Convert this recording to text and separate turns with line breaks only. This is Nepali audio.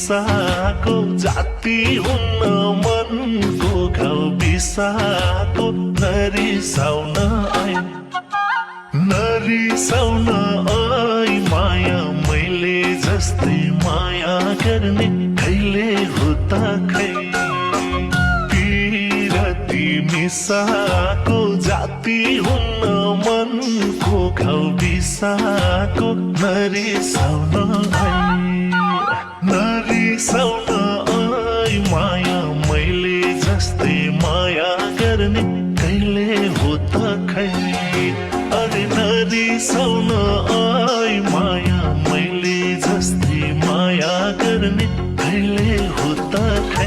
मिसाको जाति हुन्न मनको घाउ बिसाको नरिसाउन आए नरिसाउन आए माया मैले जस्तै माया गर्ने कहिले हो त खै पिरती मिसाको जाति हुन्न मनको घाउ बिसाको नरिसाउन आए नरिसाउन आए माया मैले जस्तै माया गर्ने कहिले हो त खै अरे नरिसाउन आए माया मैले जस्तै माया गर्ने कहिले हो त खै